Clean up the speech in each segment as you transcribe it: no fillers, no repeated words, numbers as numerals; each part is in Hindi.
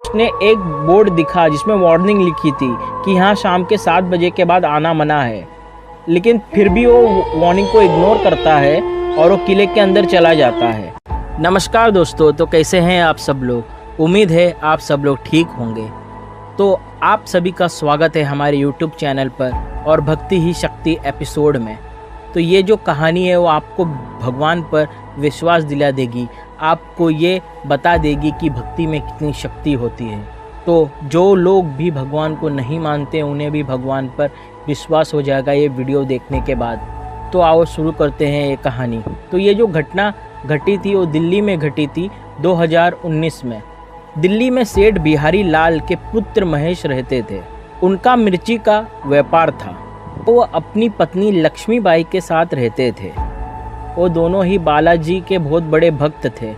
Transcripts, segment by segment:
उसने एक बोर्ड दिखा जिसमें वार्निंग लिखी थी कि यहाँ शाम के 7 बजे के बाद आना मना है, लेकिन फिर भी वो वार्निंग को इग्नोर करता है और वो किले के अंदर चला जाता है। नमस्कार दोस्तों, तो कैसे हैं आप सब लोग। उम्मीद है आप सब लोग ठीक होंगे। तो आप सभी का स्वागत है हमारे YouTube चैनल पर और भक्ति ही शक्ति एपिसोड में। तो ये जो कहानी है वो आपको भगवान पर विश्वास दिला देगी, आपको ये बता देगी कि भक्ति में कितनी शक्ति होती है। तो जो लोग भी भगवान को नहीं मानते उन्हें भी भगवान पर विश्वास हो जाएगा ये वीडियो देखने के बाद। तो आओ शुरू करते हैं ये कहानी। तो ये जो घटना घटी थी वो दिल्ली में घटी थी 2019 में। दिल्ली में सेठ बिहारी लाल के पुत्र महेश रहते थे। उनका मिर्ची का व्यापार था। वो अपनी पत्नी लक्ष्मीबाई के साथ रहते थे। वो दोनों ही बालाजी के बहुत बड़े भक्त थे,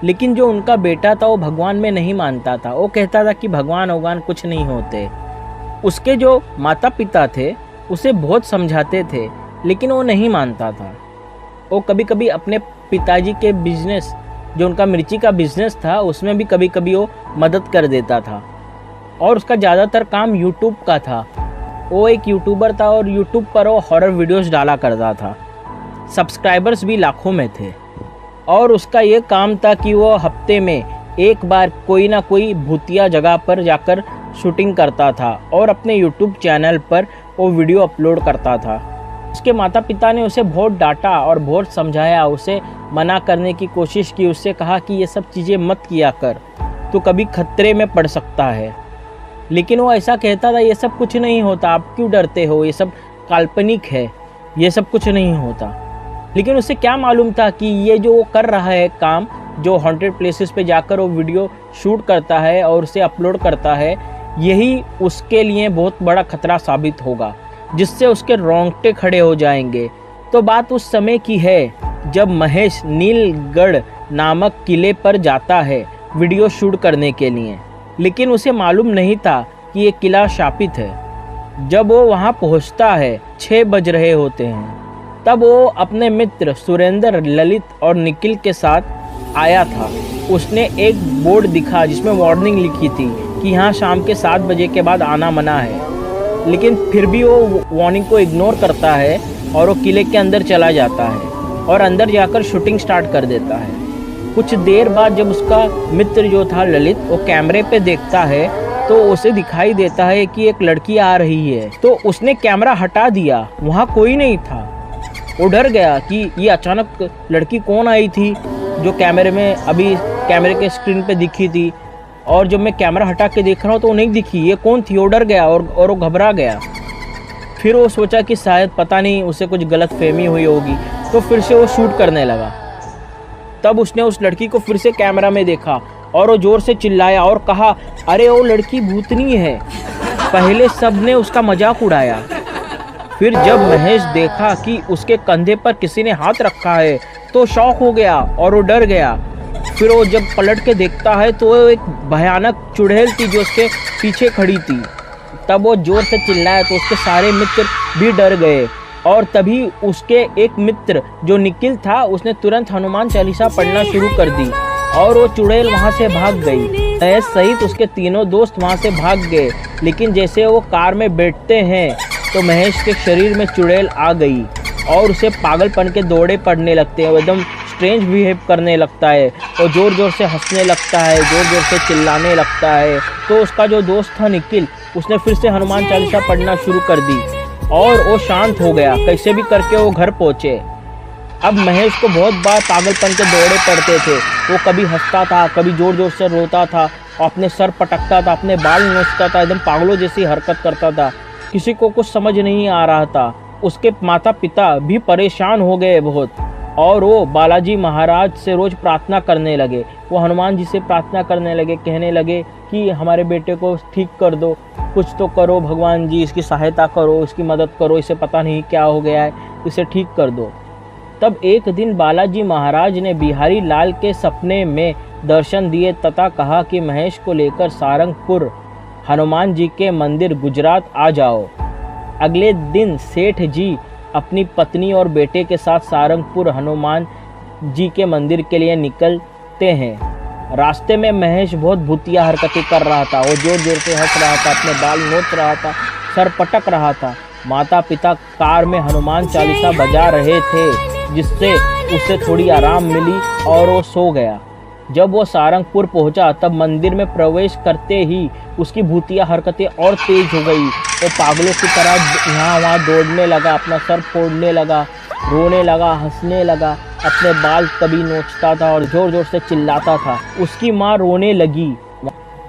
लेकिन जो उनका बेटा था वो भगवान में नहीं मानता था। वो कहता था कि भगवान कुछ नहीं होते। उसके जो माता पिता थे उसे बहुत समझाते थे, लेकिन वो नहीं मानता था। वो कभी कभी अपने पिताजी के बिजनेस, जो उनका मिर्ची का बिजनेस था, उसमें भी कभी कभी वो मदद कर देता था। और उसका ज़्यादातर काम यूट्यूब का था। वो एक यूट्यूबर था और यूट्यूब पर वो हॉरर वीडियोस डाला करता था। सब्सक्राइबर्स भी लाखों में थे। और उसका ये काम था कि वो हफ्ते में एक बार कोई ना कोई भूतिया जगह पर जाकर शूटिंग करता था और अपने यूट्यूब चैनल पर वो वीडियो अपलोड करता था। उसके माता पिता ने उसे बहुत डांटा और बहुत समझाया, उसे मना करने की कोशिश की। उससे कहा कि ये सब चीज़ें मत किया कर, तो कभी खतरे में पड़ सकता है। लेकिन वो ऐसा कहता था, ये सब कुछ नहीं होता, आप क्यों डरते हो, ये सब काल्पनिक है, ये सब कुछ नहीं होता। लेकिन उसे क्या मालूम था कि ये जो वो कर रहा है काम, जो हॉन्टेड प्लेसेस पे जाकर वो वीडियो शूट करता है और उसे अपलोड करता है, यही उसके लिए बहुत बड़ा खतरा साबित होगा, जिससे उसके रोंगटे खड़े हो जाएंगे। तो बात उस समय की है जब महेश नीलगढ़ नामक किले पर जाता है वीडियो शूट करने के लिए। लेकिन उसे मालूम नहीं था कि ये किला शापित है। जब वो वहाँ पहुँचता है 6 बज रहे होते हैं। तब वो अपने मित्र सुरेंद्र, ललित और निखिल के साथ आया था। उसने एक बोर्ड दिखा जिसमें वार्निंग लिखी थी कि यहाँ शाम के 7 बजे के बाद आना मना है, लेकिन फिर भी वो वार्निंग को इग्नोर करता है और वो किले के अंदर चला जाता है और अंदर जाकर शूटिंग स्टार्ट कर देता है। कुछ देर बाद जब उसका मित्र जो था ललित, वो कैमरे पे देखता है तो उसे दिखाई देता है कि एक लड़की आ रही है। तो उसने कैमरा हटा दिया, वहाँ कोई नहीं था। वो डर गया कि ये अचानक लड़की कौन आई थी जो कैमरे में अभी कैमरे के स्क्रीन पे दिखी थी, और जब मैं कैमरा हटा के देख रहा हूँ तो वो नहीं दिखी, ये कौन थी। वो डर गया और वो घबरा गया। फिर वो सोचा कि शायद पता नहीं उसे कुछ गलत फहमी हुई होगी, तो फिर से वो शूट करने लगा। तब उसने उस लड़की को फिर से कैमरा में देखा और वो जोर से चिल्लाया और कहा, अरे वो लड़की भूतनी है। पहले सब ने उसका मजाक उड़ाया। फिर जब महेश देखा कि उसके कंधे पर किसी ने हाथ रखा है तो शॉक हो गया और वो डर गया। फिर वो जब पलट के देखता है तो वो एक भयानक चुड़ैल थी जो उसके पीछे खड़ी थी। तब वो जोर से चिल्लाया तो उसके सारे मित्र भी डर गए। और तभी उसके एक मित्र जो निखिल था, उसने तुरंत हनुमान चालीसा पढ़ना शुरू कर दी और वो चुड़ैल वहाँ से भाग गई। महेश सहित उसके तीनों दोस्त वहाँ से भाग गए। लेकिन जैसे वो कार में बैठते हैं तो महेश के शरीर में चुड़ैल आ गई और उसे पागलपन के दौड़े पड़ने लगते हैं। वो एकदम स्ट्रेंज बिहेव करने लगता है और ज़ोर ज़ोर से हंसने लगता है, ज़ोर ज़ोर से चिल्लाने लगता है। तो उसका जो दोस्त था निखिल, उसने फिर से हनुमान चालीसा पढ़ना शुरू कर दी और वो शांत हो गया। कैसे भी करके वो घर पहुँचे। अब महेश को बहुत बार पागलपन के दौड़े पड़ते थे। वो कभी हंसता था, कभी ज़ोर ज़ोर से रोता था, अपने सर पटकता था, अपने बाल नोचता था, एकदम पागलों जैसी हरकत करता था। किसी को कुछ समझ नहीं आ रहा था। उसके माता पिता भी परेशान हो गए बहुत, और वो बालाजी महाराज से रोज़ प्रार्थना करने लगे। वो हनुमान जी से प्रार्थना करने लगे, कहने लगे कि हमारे बेटे को ठीक कर दो, कुछ तो करो भगवान जी, इसकी सहायता करो, इसकी मदद करो, इसे पता नहीं क्या हो गया है, इसे ठीक कर दो। तब एक दिन बालाजी महाराज ने बिहारी लाल के सपने में दर्शन दिए तथा कहा कि महेश को लेकर सारंगपुर हनुमान जी के मंदिर गुजरात आ जाओ। अगले दिन सेठ जी अपनी पत्नी और बेटे के साथ सारंगपुर हनुमान जी के मंदिर के लिए निकलते हैं। रास्ते में महेश बहुत भूतिया हरकतें कर रहा था। वो जोर जोर से हंस रहा था, अपने बाल नोच रहा था, सर पटक रहा था। माता पिता कार में हनुमान चालीसा बजा रहे थे, जिससे उसे थोड़ी आराम मिली और वो सो गया। जब वो सारंगपुर पहुंचा तब मंदिर में प्रवेश करते ही उसकी भूतिया हरकतें और तेज हो गई। वो पागलों की तरह यहाँ वहाँ दौड़ने लगा, अपना सर फोड़ने लगा, रोने लगा, हंसने लगा, अपने बाल कभी नोचता था और जोर जोर से चिल्लाता था। उसकी माँ रोने लगी।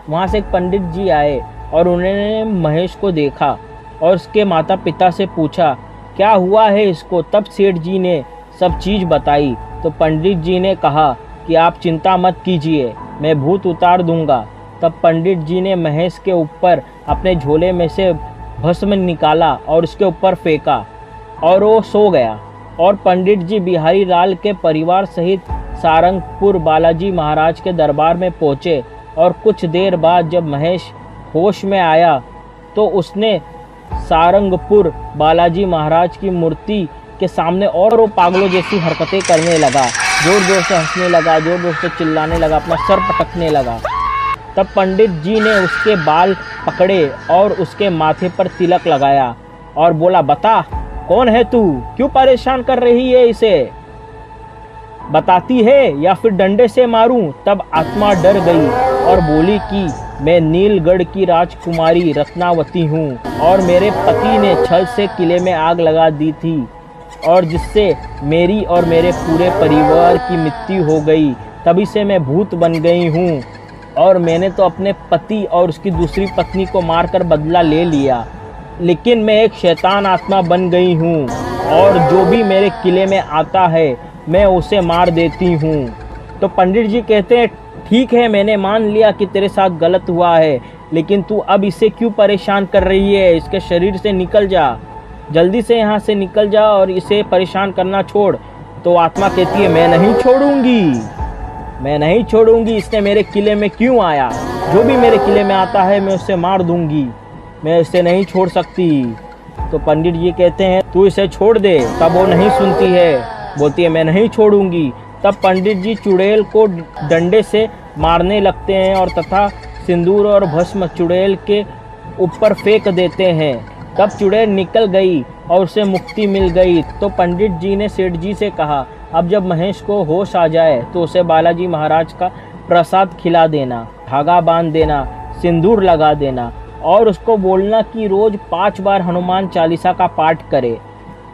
वहाँ से एक पंडित जी आए और उन्होंने महेश को देखा और उसके माता पिता से पूछा क्या हुआ है इसको। तब सेठ जी ने सब चीज़ बताई। तो पंडित जी ने कहा कि आप चिंता मत कीजिए, मैं भूत उतार दूंगा। तब पंडित जी ने महेश के ऊपर अपने झोले में से भस्म निकाला और उसके ऊपर फेंका और वो सो गया। और पंडित जी बिहारी लाल के परिवार सहित सारंगपुर बालाजी महाराज के दरबार में पहुँचे। और कुछ देर बाद जब महेश होश में आया तो उसने सारंगपुर बालाजी महाराज की मूर्ति के सामने और वो पागलों जैसी हरकतें करने लगा, जोर जोर से हंसने लगा, जोर जोर से चिल्लाने लगा, अपना सर पटकने लगा। तब पंडित जी ने उसके बाल पकड़े और उसके माथे पर तिलक लगाया और बोला बता कौन है तू, क्यों परेशान कर रही है इसे, बताती है या फिर डंडे से मारूं। तब आत्मा डर गई और बोली कि मैं नीलगढ़ की राजकुमारी रत्नावती हूँ और मेरे पति ने छल से किले में आग लगा दी थी और जिससे मेरी और मेरे पूरे परिवार की मृत्यु हो गई। तभी से मैं भूत बन गई हूँ और मैंने तो अपने पति और उसकी दूसरी पत्नी को मारकर बदला ले लिया, लेकिन मैं एक शैतान आत्मा बन गई हूँ और जो भी मेरे किले में आता है मैं उसे मार देती हूँ। तो पंडित जी कहते हैं ठीक है, मैंने मान लिया कि तेरे साथ गलत हुआ है, लेकिन तू अब इसे क्यों परेशान कर रही है, इसके शरीर से निकल जा, जल्दी से यहाँ से निकल जा और इसे परेशान करना छोड़। तो आत्मा कहती है मैं नहीं छोड़ूंगी, मैं नहीं छोड़ूंगी, इसने मेरे किले में क्यों आया, जो भी मेरे किले में आता है मैं उसे मार दूंगी, मैं इसे नहीं छोड़ सकती। तो पंडित जी कहते हैं तू इसे छोड़ दे। तब वो नहीं सुनती है, बोलती है मैं नहीं छोड़ूंगी। तब पंडित जी चुड़ैल को डंडे से मारने लगते हैं और तथा सिंदूर और भस्म चुड़ैल के ऊपर फेंक देते हैं। तब चुड़ैल निकल गई और उसे मुक्ति मिल गई। तो पंडित जी ने सेठ जी से कहा अब जब महेश को होश आ जाए तो उसे बालाजी महाराज का प्रसाद खिला देना, धागा बांध देना, सिंदूर लगा देना और उसको बोलना कि रोज 5 बार हनुमान चालीसा का पाठ करे।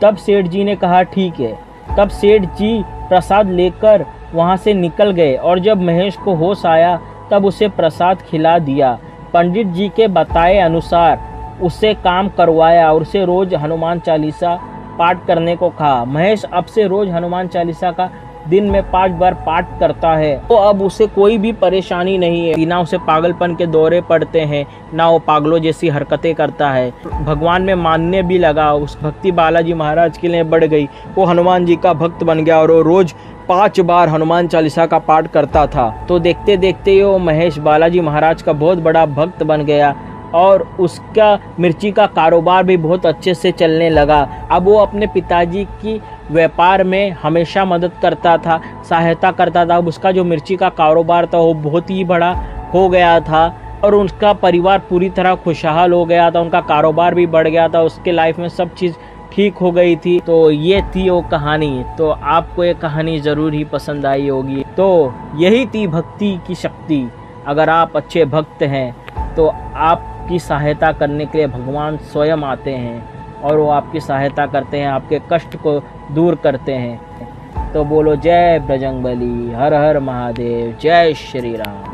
तब सेठ जी ने कहा ठीक है। तब सेठ जी प्रसाद लेकर वहाँ से निकल गए और जब महेश को होश आया तब उसे प्रसाद खिला दिया। पंडित जी के बताए अनुसार उससे काम करवाया और उसे रोज हनुमान चालीसा पाठ करने को कहा। महेश अब से रोज हनुमान चालीसा का दिन में 5 बार पाठ करता है। तो अब उसे कोई भी परेशानी नहीं है, ना उसे पागलपन के दौरे पड़ते हैं, ना वो पागलों जैसी हरकतें करता है। भगवान में मानने भी लगा, उस भक्ति बालाजी महाराज के लिए बढ़ गई। वो हनुमान जी का भक्त बन गया और वो रोज 5 बार हनुमान चालीसा का पाठ करता था। तो देखते देखते वो महेश बालाजी महाराज का बहुत बड़ा भक्त बन गया और उसका मिर्ची का कारोबार भी बहुत अच्छे से चलने लगा। अब वो अपने पिताजी की व्यापार में हमेशा मदद करता था, सहायता करता था। अब उसका जो मिर्ची का कारोबार था वो बहुत ही बड़ा हो गया था और उसका परिवार पूरी तरह खुशहाल हो गया था, उनका कारोबार भी बढ़ गया था, उसके लाइफ में सब चीज़ ठीक हो गई थी। तो ये थी वो कहानी। तो आपको ये कहानी ज़रूर ही पसंद आई होगी। तो यही थी भक्ति की शक्ति। अगर आप अच्छे भक्त हैं तो आपकी सहायता करने के लिए भगवान स्वयं आते हैं और वो आपकी सहायता करते हैं, आपके कष्ट को दूर करते हैं। तो बोलो जय बजरंगबली, हर हर महादेव, जय श्री राम।